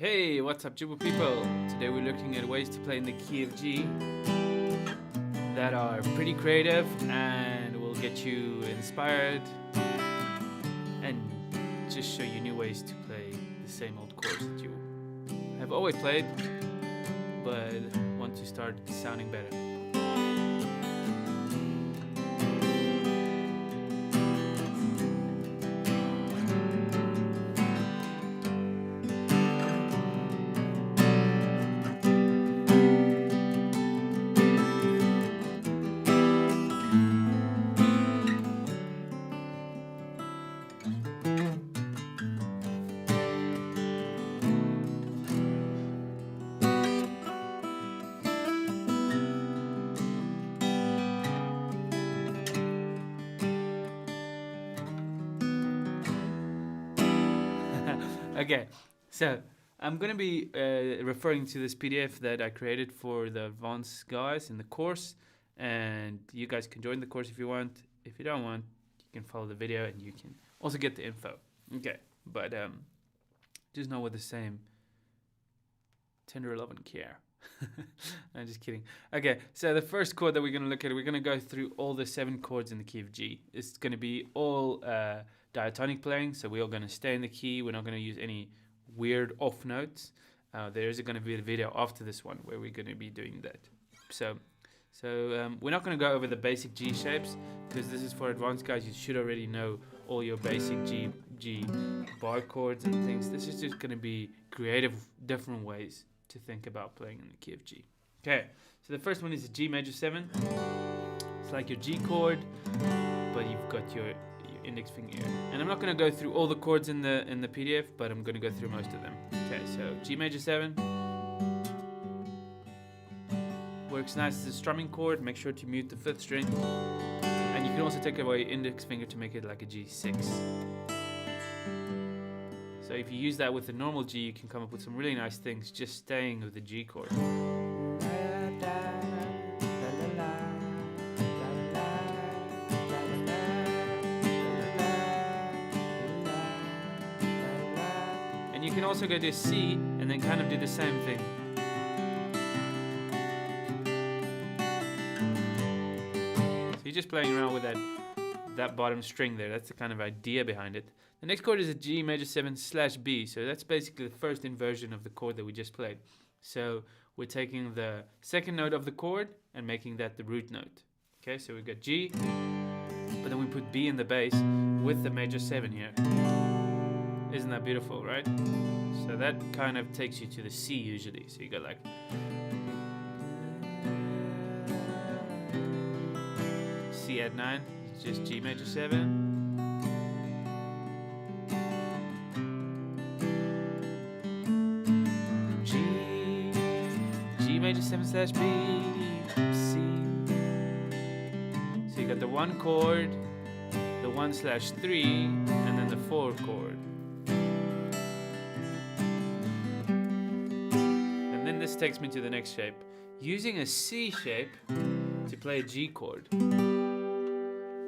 Hey, what's up, Jooba People? Today we're looking at ways to play in the key of G that are pretty creative and will get you inspired and just show you new ways to play the same old chords that you have always played but want to start sounding better. Okay, so I'm going to be referring to this PDF that I created for the advanced guys in the course, and you guys can join the course if you want. If you don't want, you can follow the video and you can also get the info. Okay, but just know we're the same tender love and care. I'm just kidding. Okay, so the first chord that we're going to look at, we're going to go through all the 7 chords in the key of G. It's going to be all diatonic playing, so we're all going to stay in the key. We're not going to use any weird off notes. There is going to be a video after this one where we're going to be doing that. So we're not going to go over the basic G shapes because this is for advanced guys. You should already know all your basic G bar chords and things. This is just going to be creative, different ways to think about playing in the key of G. Okay, so the first one is the G major 7. It's like your G chord, but you've got your index finger here. And I'm not going to go through all the chords in the PDF, but I'm going to go through most of them. Okay, so G major 7 works nice as a strumming chord. Make sure to mute the 5th string, and you can also take away your index finger to make it like a G6. So if you use that with a normal G, you can come up with some really nice things just staying with the G chord. And you can also go to C and then kind of do the same thing. So you're just playing around with that bottom string there. That's the kind of idea behind it. The next chord is a G major 7 / B. So that's basically the first inversion of the chord that we just played. So we're taking the second note of the chord and making that the root note. Okay, so we've got G, but then we put B in the bass with the major 7 here. Isn't that beautiful, right? So that kind of takes you to the C usually. So you got like C at 9, it's just G major 7. G major 7 / B, C. So you got the 1 chord, the 1 / 3, and then the 4 chord. And then this takes me to the next shape. Using a C shape to play a G chord.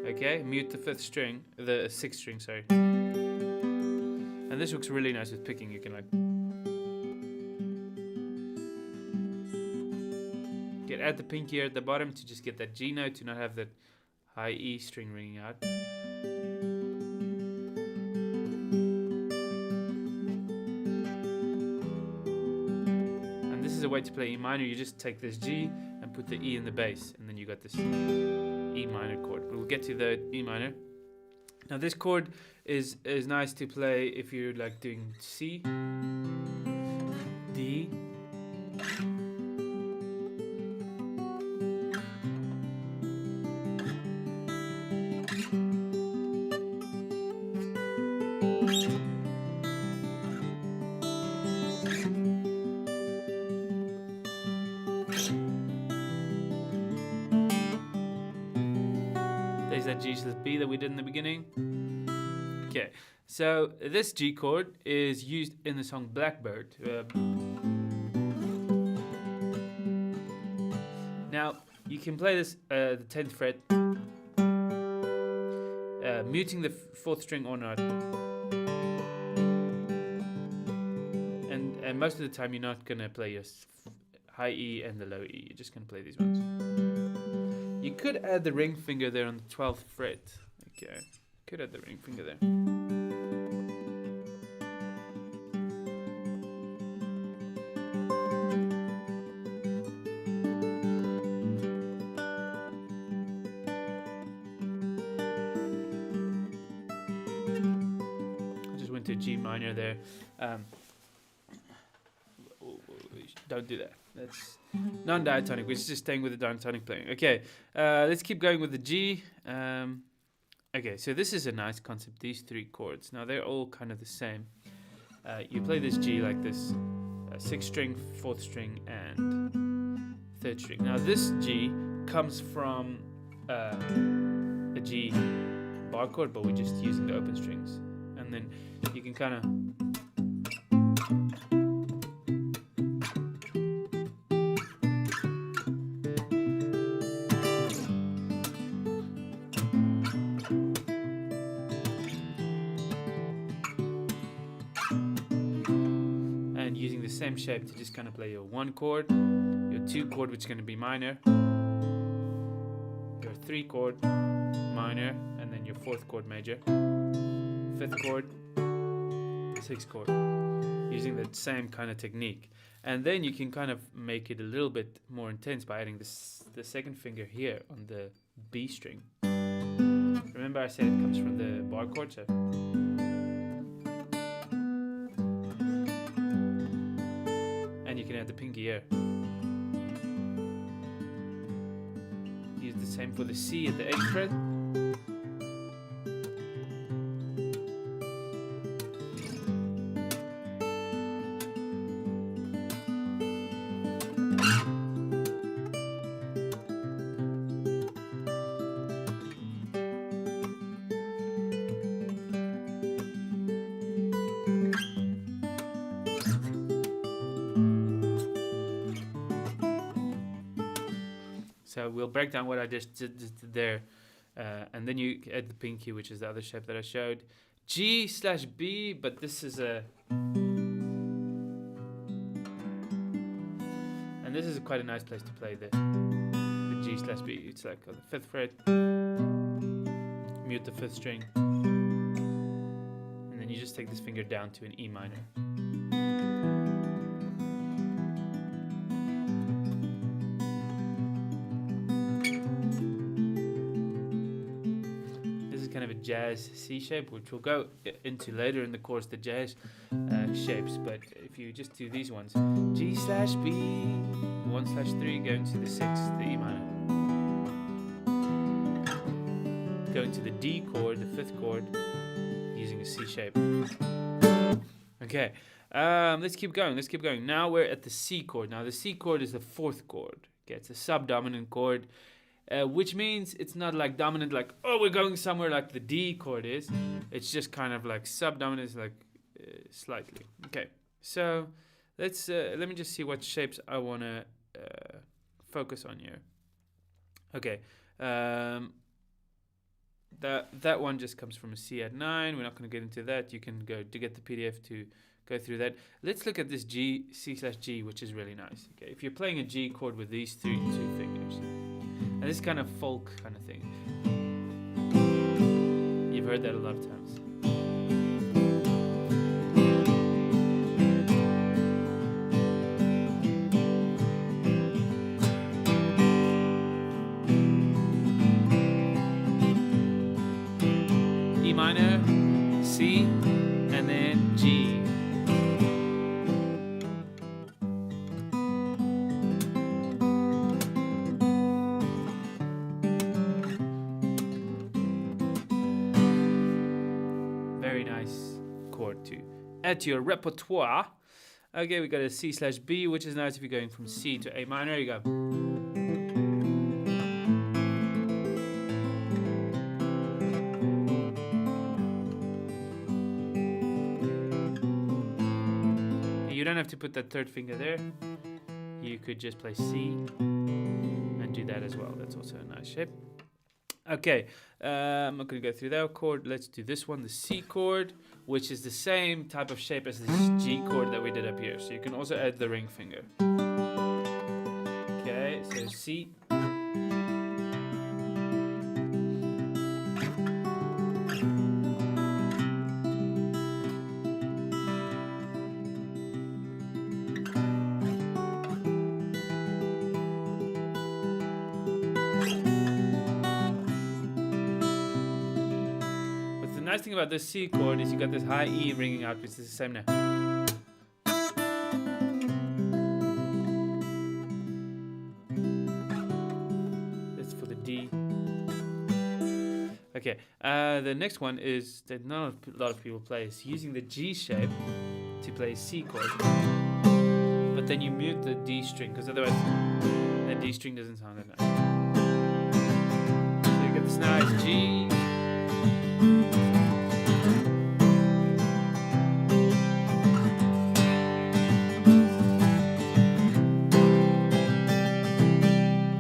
Okay, mute the 5th string, the 6th string, sorry. And this looks really nice with picking. You can like add the pinky here at the bottom to just get that G note, to not have that high E string ringing out. And this is a way to play E minor. You just take this G and put the E in the bass, and then you got this E minor chord. We'll get to the E minor. Now this chord is nice to play if you're like doing C, D, there's that G / B that we did in the beginning. Okay, so this G chord is used in the song Blackbird. Now, you can play this the 10th fret, muting the 4th string or not. And And most of the time, you're not gonna play your high E and the low E. You're just gonna play these ones. You could add the ring finger there on the 12th fret. Okay, could add the ring finger there. I just went to G minor there. Don't do that. That's non-diatonic. We're just staying with the diatonic playing. Okay, let's keep going with the G. Okay, so this is a nice concept. These three chords. Now they're all kind of the same. You play this G like this: 6th string, 4th string, and 3rd string. Now this G comes from a G bar chord, but we're just using the open strings, and then you can kind of. Using the same shape to just kind of play your 1 chord, your 2 chord, which is going to be minor, your 3 chord, minor, and then your 4th chord, major, 5th chord, 6th chord, using the same kind of technique. And then you can kind of make it a little bit more intense by adding the 2nd finger here on the B string. Remember I said it comes from the bar chord, so. You can add the pinky here. Use the same for the C at the 8th fret. So we'll break down what I just did there, and then you add the pinky, which is the other shape that I showed. G/B, but this is a, and this is quite a nice place to play the G/B. It's like on the 5th fret, mute the 5th string, and then you just take this finger down to an E minor. Kind of a jazz C shape, which we'll go into later in the course, the jazz shapes. But if you just do these ones, G/B, 1/3, going to the 6th, the E minor, going to the D chord, the 5th chord, using a C shape. Okay, let's keep going. Now we're at the C chord. Now the C chord is the 4th chord. Okay, it's a subdominant chord. Which means it's not like dominant, like, oh, we're going somewhere like the D chord is. It's just kind of like subdominant, like slightly. Okay, so let me just see what shapes I want to focus on here. Okay, that one just comes from a C at 9. We're not going to get into that. You can go to get the PDF to go through that. Let's look at this G, C/G, which is really nice. Okay, if you're playing a G chord with these two fingers. And this kind of folk kind of thing. You've heard that a lot of times. E minor, C, and then G. To add to your repertoire. Okay, we got a C/B, which is nice if you're going from C to A minor. You go. You don't have to put that 3rd finger there. You could just play C and do that as well. That's also a nice shape. Okay, I'm not going to go through that chord. Let's do this one, the C chord, which is the same type of shape as this G chord that we did up here. So you can also add the ring finger. Okay, so C. The nice thing about this C chord is you got this high E ringing out, which is the same note. That's for the D. Okay, the next one is that not a lot of people play, is using the G shape to play C chord. But then you mute the D string, because otherwise the D string doesn't sound that nice. So you get this nice G.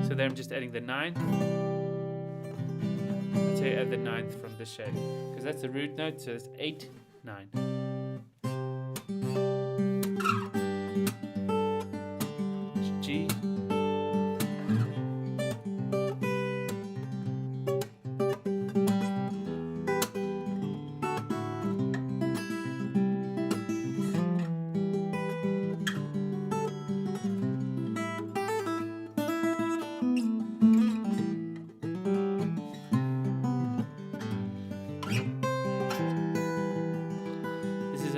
So there I'm just adding the 9th. I'd say add the 9th from this shape, because that's the root note, so it's 8, 9. G.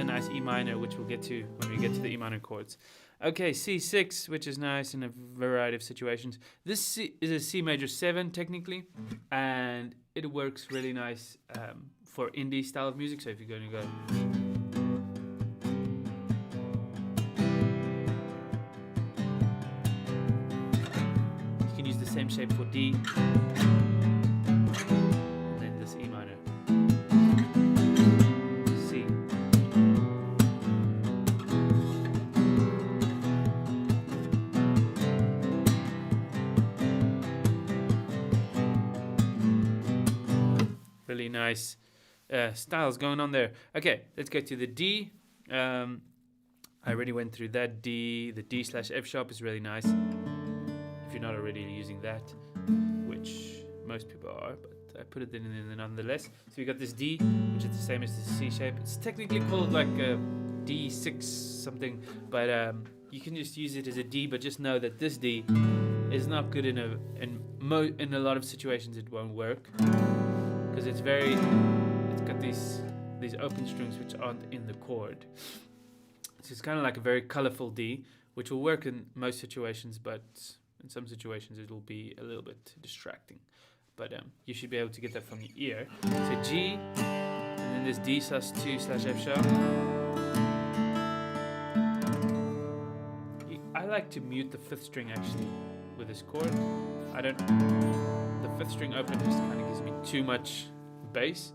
Nice E minor, which we'll get to when we get to the E minor chords. Okay, C6, which is nice in a variety of situations. This C is a C major 7 technically, and it works really nice for indie style of music. So if you're going to go, you can use the same shape for D, and then this E minor. Really nice styles going on there. Okay, let's go to the D. I already went through that D. The D slash F sharp is really nice if you're not already using that, which most people are, but I put it in nonetheless. So we got this D, which is the same as the C shape. It's technically called like a D6 something, but you can just use it as a D, but just know that this D is not good in a lot of situations. It won't work, because it's got these open strings which aren't in the chord. So it's kind of like a very colorful D, which will work in most situations, but in some situations it will be a little bit distracting. But you should be able to get that from your ear. So G, and then this D sus2 slash F sharp. I like to mute the 5th string actually with this chord. The 5th string open just kind of gives me too much bass,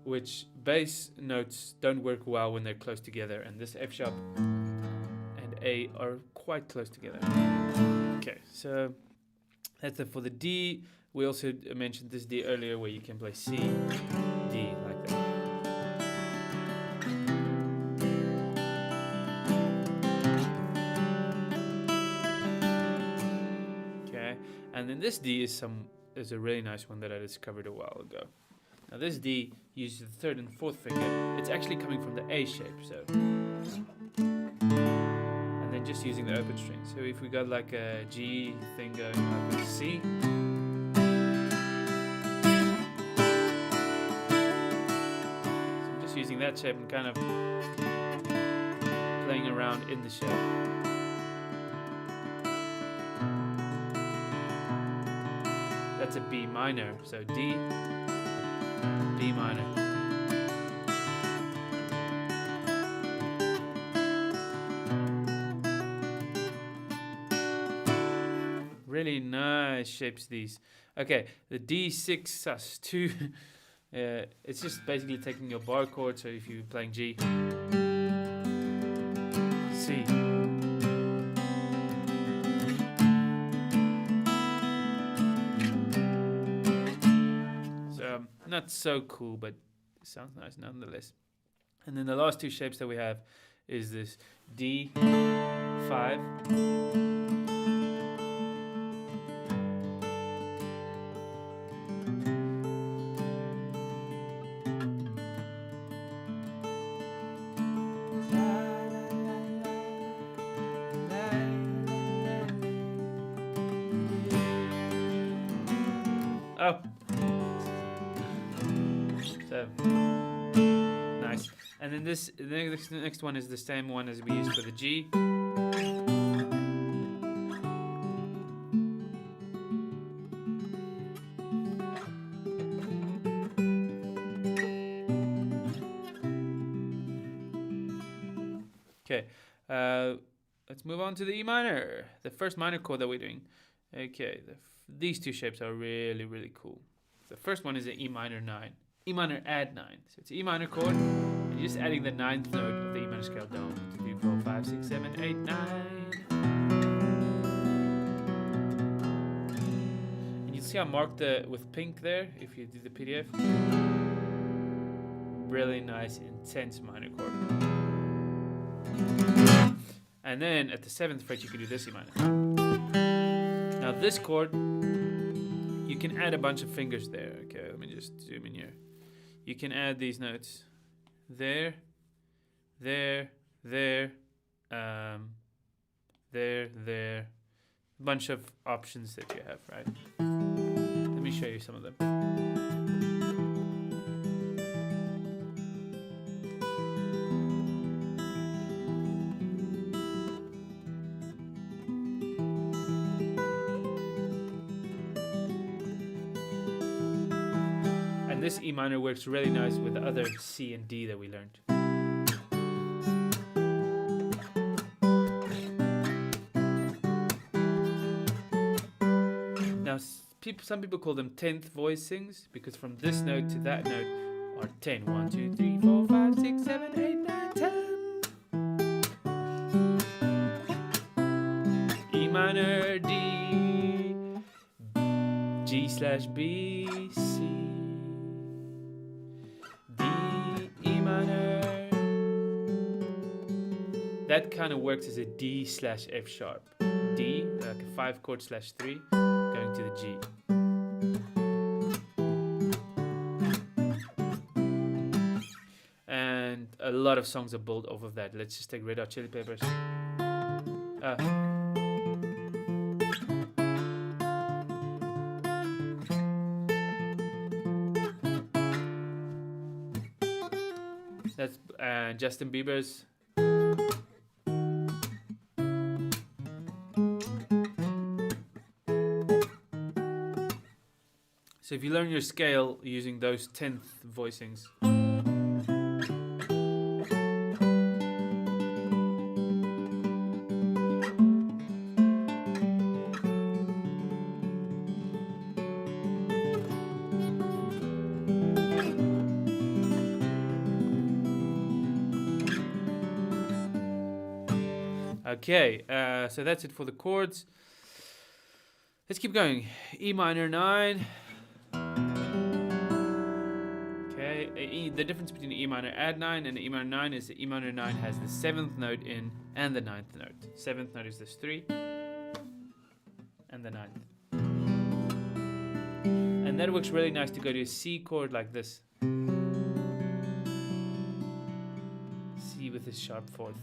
which bass notes don't work well when they're close together, and this F sharp and A are quite close together. Okay, so that's it for the D. We also mentioned this D earlier, where you can play C, D like that. Okay, and then this D is a really nice one that I discovered a while ago. Now this D uses the 3rd and 4th finger. It's actually coming from the A shape, so, and then just using the open string. So if we got like a G thing going up with C, so I'm just using that shape and kind of playing around in the shape. That's a B minor, so D, B minor. Really nice shapes these. Okay, the D6 sus2. It's just basically taking your bar chord, so if you're playing G, C. Not so cool, but sounds nice nonetheless. And then the last two shapes that we have is this D5. Oh, so nice. And then the next one is the same one as we used for the G. Okay, let's move on to the E minor, the first minor chord that we're doing. Okay, these two shapes are really, really cool. The first one is an E minor 9. E minor add 9. So it's an E minor chord, and you're just adding the 9th note of the E minor scale down. 1, 2, 3, 4, 5, 6, 7, 8, 9. And you see I marked with pink there, if you do the PDF. Really nice, intense minor chord. And then at the 7th fret, you can do this E minor. Now this chord, you can add a bunch of fingers there. Okay, let me just zoom in here. You can add these notes there, there, there, there. Bunch of options that you have, right? Let me show you some of them. And this E minor works really nice with the other C and D that we learned. Now, some people call them 10th voicings because from this note to that note are 10. 1, 2, 3, 4, 5, 6, 7, 8, 9, 10. E minor, D, G/B, C, D, E minor. That kind of works as a D/F sharp. D, like a 5 chord /3, going to the G. And a lot of songs are built off of that. Let's just take Red Hot Chili Peppers. That's Justin Bieber's. So if you learn your scale using those 10th voicings. Okay, so that's it for the chords. Let's keep going. E minor 9. Okay, the difference between E minor add 9 and E minor 9 is that E minor 9 has the 7th note in and the 9th note. 7th note is this 3 and the 9th. And that works really nice to go to a C chord like this. C with this sharp 4th.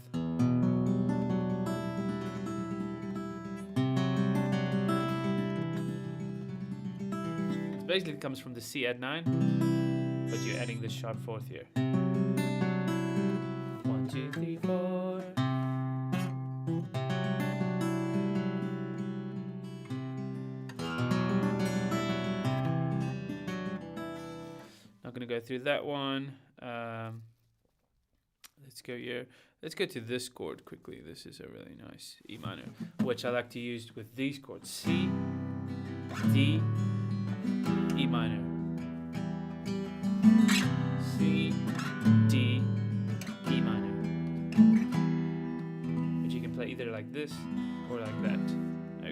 Basically it comes from the C add 9, but you're adding this sharp 4th here. 1, 2, 3, 4. Not gonna go through that one. Let's go here. Let's go to this chord quickly. This is a really nice E minor, which I like to use with these chords: C, D, E minor, C, D, E minor. But you can play either like this or like that.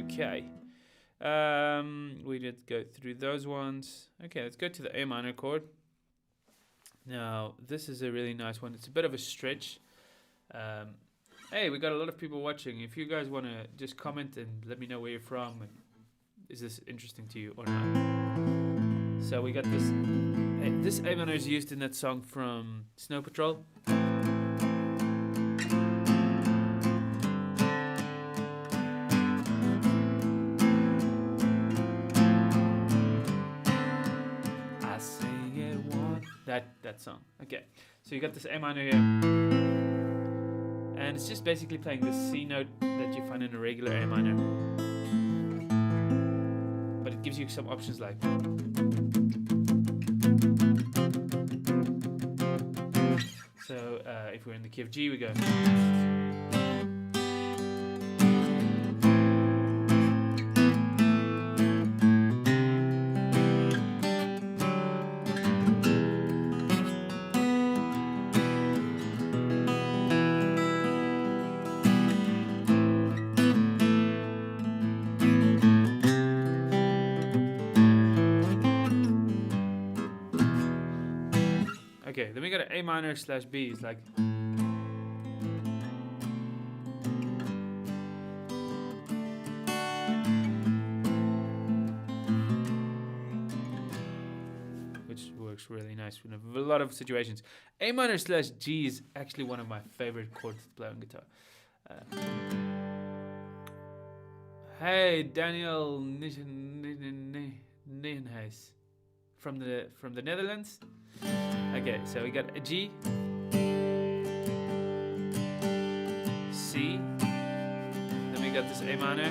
Okay. We did go through those ones. Okay, let's go to the A minor chord. Now, this is a really nice one. It's a bit of a stretch. Hey, we got a lot of people watching. If you guys want to just comment and let me know where you're from and is this interesting to you or not. So we got this. This A minor is used in that song from Snow Patrol. I sing it one. That song. Okay, so you got this A minor here, and it's just basically playing the C note that you find in a regular A minor, but it gives you some options like. So if we're in the key of G, we go. Okay, then we got an A minor / B. It's like. Which works really nice in a lot of situations. A minor / G is actually one of my favorite chords to play on guitar. Hey, Daniel Nijenhuis from the Netherlands. Okay, so we got a G, C, then we got this A minor,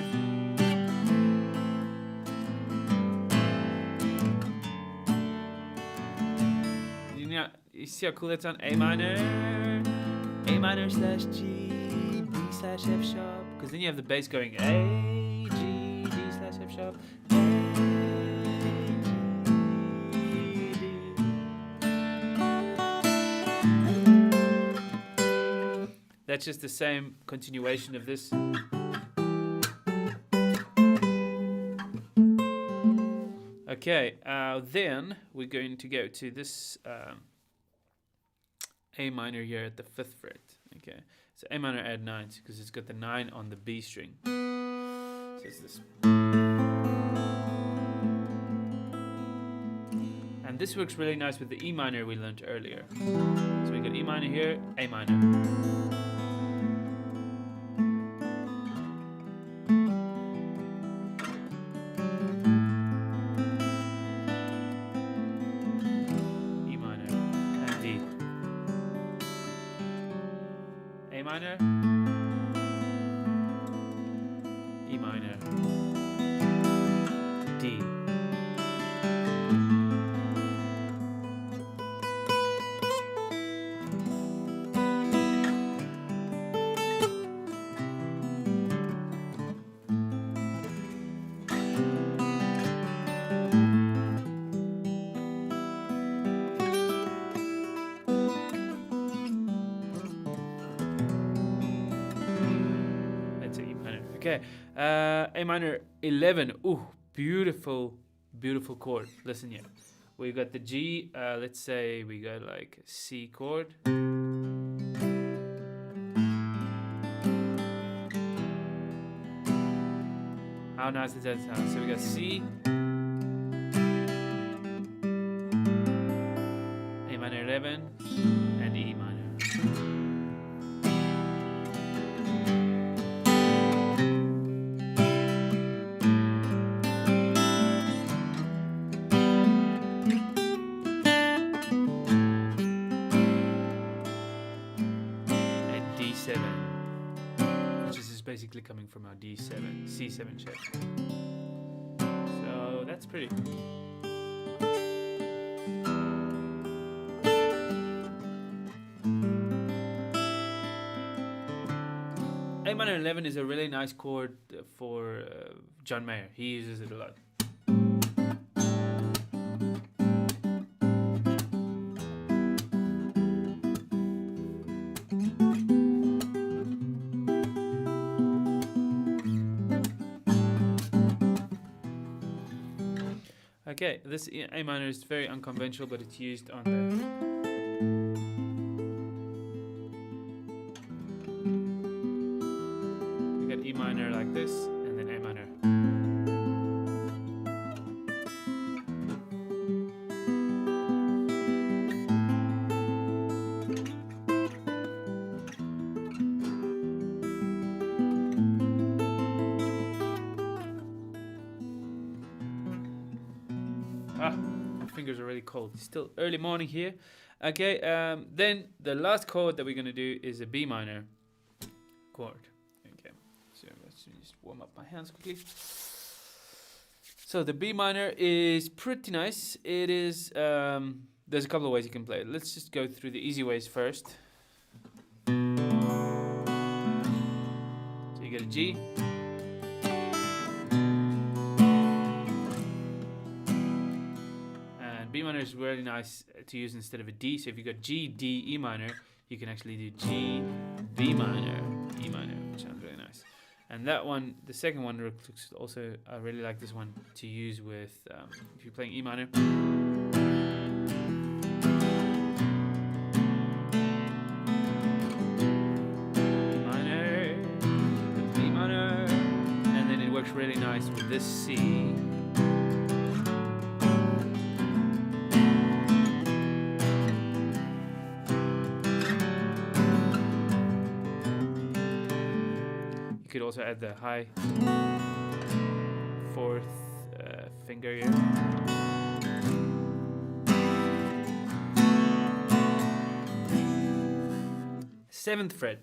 you see how cool that's on? A minor / G, D / F sharp, because then you have the bass going A, G, D / F sharp, That's just the same continuation of this. Okay, then we're going to go to this A minor here at the 5th fret. Okay, so A minor add 9 because it's got the 9 on the B string. So it's this. And this works really nice with the E minor we learned earlier. So we got E minor here, A minor. Minor, E minor, D. Okay, A minor 11. Ooh, beautiful, beautiful chord. Listen here. We got the G. Let's say we got like C chord. How nice does that sound? So we got C, A minor 11, and E minor. Which is basically coming from our D7, C7 shape. So that's pretty. A minor 11 is a really nice chord for John Mayer. He uses it a lot. Okay, this A minor is very unconventional, but it's used on the E minor like this, and then A minor. My fingers are really cold. It's still early morning here. Okay, then the last chord that we're going to do is a B minor chord. Okay, so let's just warm up my hands quickly. So the B minor is pretty nice. It is, there's a couple of ways you can play it. Let's just go through the easy ways first. So you get a G. B minor is really nice to use instead of a D. So if you got G, D, E minor, you can actually do G, B minor, E minor, which sounds really nice. And that one, the second one, looks also, I really like this one to use with, if you're playing E minor. E minor, B minor, and then it works really nice with this C. You could also add the high fourth finger here. Seventh fret.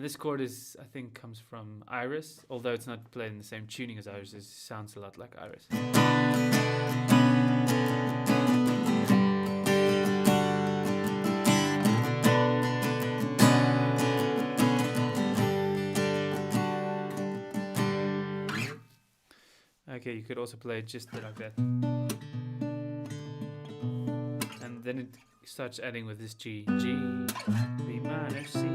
This chord is, I think, comes from Iris, although it's not played in the same tuning as Iris. It sounds a lot like Iris. Okay, you could also play it just like that. And then it starts adding with this G, G, B minor, C.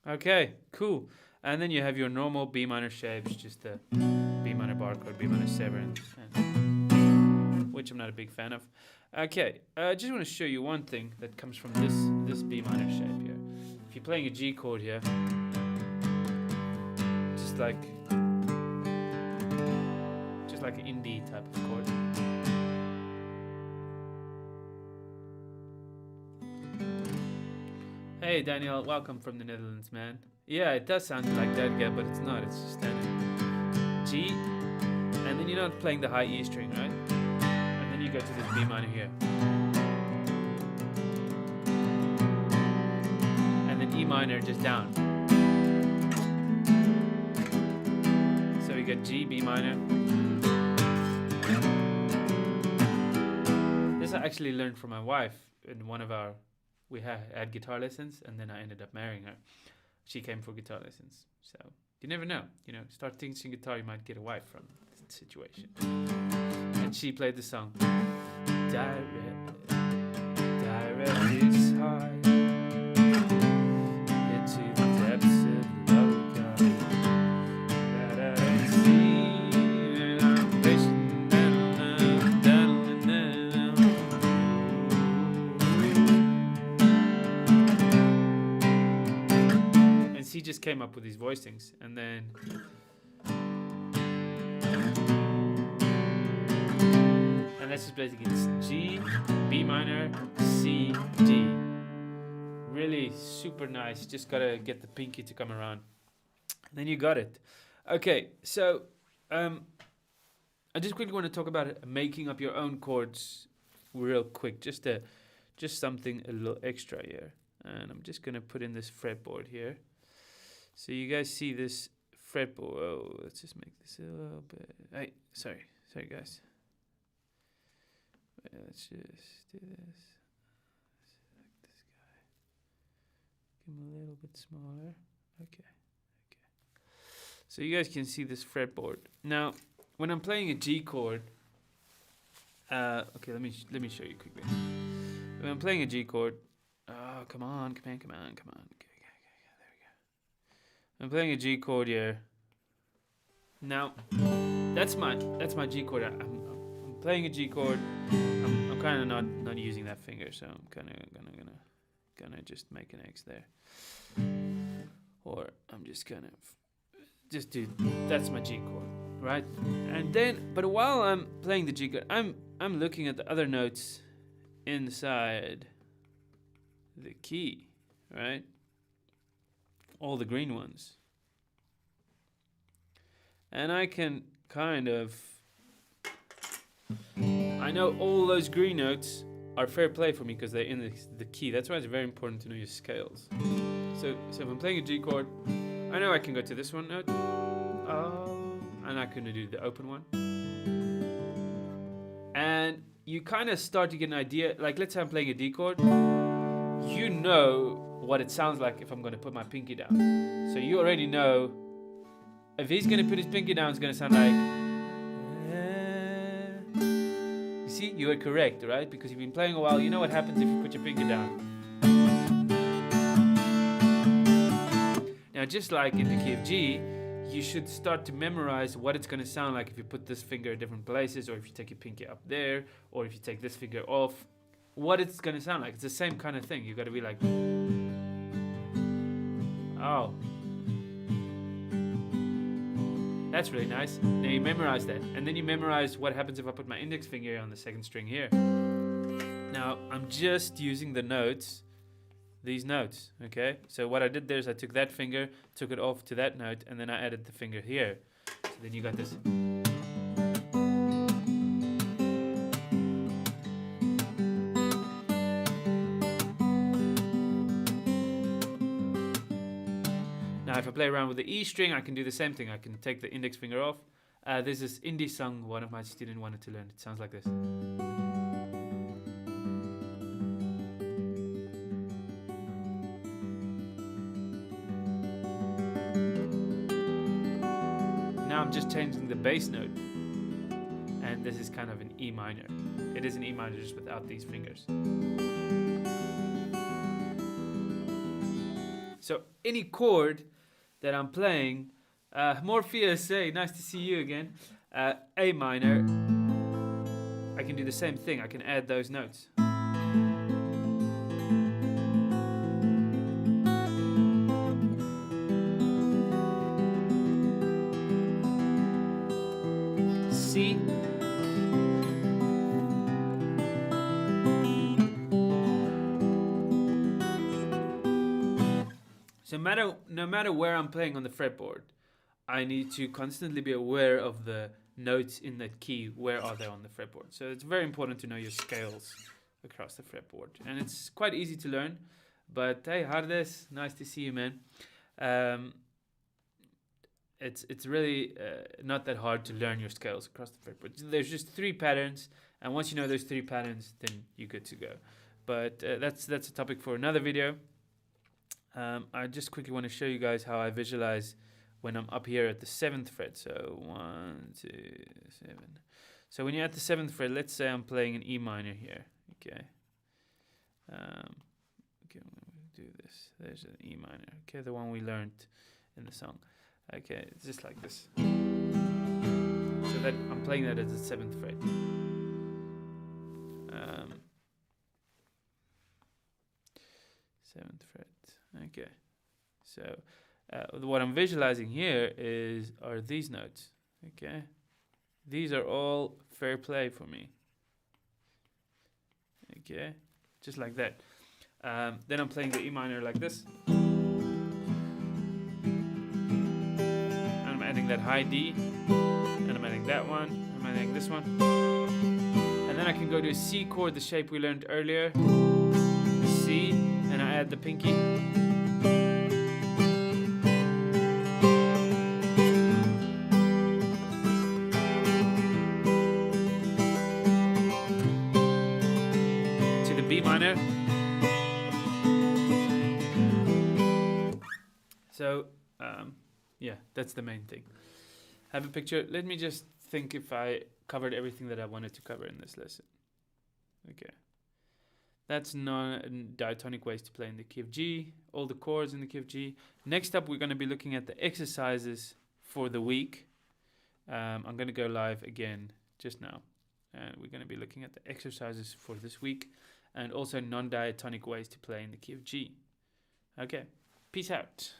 Okay, cool. And then you have your normal B minor shapes, just the B minor bar chord, B minor 7, which I'm not a big fan of. Okay, I just want to show you one thing that comes from this B minor shape here. If you're playing a G chord here, just like an indie type of chord. Hey Daniel, welcome from the Netherlands, man. Yeah, it does sound like that, yeah, but it's not. It's just standard G, and then you're not playing the high E string, right? And then you go to this B minor here, and then E minor just down. So we get G, B minor. This I actually learned from my wife in one of our. We had guitar lessons, and then I ended up marrying her. She came for guitar lessons. So you never know. You know, start teaching guitar, you might get a wife from the situation. And she played the song. Direct is high into the depths of love, God. That I see, and I'm patient. He just came up with these voicings, and then that's just basically it's G, B minor, C, D. Really super nice. Just gotta get the pinky to come around, and then you got it. Okay, so I just quickly want to talk about making up your own chords real quick. Just something a little extra here, and I'm just gonna put in this fretboard here. So you guys see this fretboard. Oh, let's just make this a little bit. Hey, sorry guys. Wait, let's just do this. Select this guy. Give him a little bit smaller. Okay. So you guys can see this fretboard. Now, when I'm playing a G chord, okay, let me show you quickly. When I'm playing a G chord, oh, come on. Okay, there we go. I'm playing a G chord here. Now, that's my G chord. I'm playing a G chord. I'm kind of not using that finger, so I'm kind of gonna just make an X there, or I'm just gonna do. That's my G chord, right? And then, but while I'm playing the G chord, I'm looking at the other notes inside the key, right? All the green ones. And I can kind of, I know all those green notes are fair play for me because they're in the key. That's why it's very important to know your scales. So if I'm playing a G chord, I know I can go to this one note, and I can do the open one. And you kind of start to get an idea, like let's say I'm playing a D chord, you know what it sounds like if I'm going to put my pinky down. So you already know if he's going to put his pinky down, it's going to sound like, you see, you were correct, right? Because you've been playing a while, you know what happens if you put your pinky down. Now, just like in the key of G, you should start to memorize what it's going to sound like if you put this finger at different places, or if you take your pinky up there, or if you take this finger off, what it's going to sound like. It's the same kind of thing. You got to be like, oh, that's really nice. Now you memorize that, and then you memorize what happens if I put my index finger on the second string here. Now I'm just using the notes, these notes, okay? So what I did there is I took that finger, took it off to that note, and then I added the finger here. So then you got this. Now if I play around with the E string, I can do the same thing. I can take the index finger off. There's this indie song one of my students wanted to learn. It sounds like this. Now I'm just changing the bass note. And this is kind of an E minor. It is an E minor just without these fingers. So any chord that I'm playing, Morpheus, hey, nice to see you again. A minor, I can do the same thing. I can add those notes. C. So no matter where I'm playing on the fretboard, I need to constantly be aware of the notes in that key. Where are they on the fretboard? So it's very important to know your scales across the fretboard. And it's quite easy to learn. But hey, Hardes, nice to see you, man. It's really not that hard to learn your scales across the fretboard. There's just 3 patterns. And once you know those 3 patterns, then you're good to go. But that's a topic for another video. I just quickly want to show you guys how I visualize when I'm up here at the 7th fret. So 1, 2, 7. So when you're at the 7th fret, let's say I'm playing an E minor here. Okay. Okay, I'm going to do this. There's an E minor. Okay, the one we learned in the song. Okay, it's just like this. So that I'm playing that at the 7th fret. 7th fret. Okay, so what I'm visualizing here are these notes. Okay, these are all fair play for me. Okay, just like that. Then I'm playing the E minor like this, and I'm adding that high D, and I'm adding that one, I'm adding this one, and then I can go to a C chord, the shape we learned earlier, C, and I add the pinky. To the B minor. So Yeah, that's the main thing. Have a picture. Let me just think if I covered everything that I wanted to cover in this lesson. Okay. That's non-diatonic ways to play in the key of G, all the chords in the key of G. Next up, we're going to be looking at the exercises for the week. I'm going to go live again just now. And we're going to be looking at the exercises for this week and also non-diatonic ways to play in the key of G. Okay, peace out.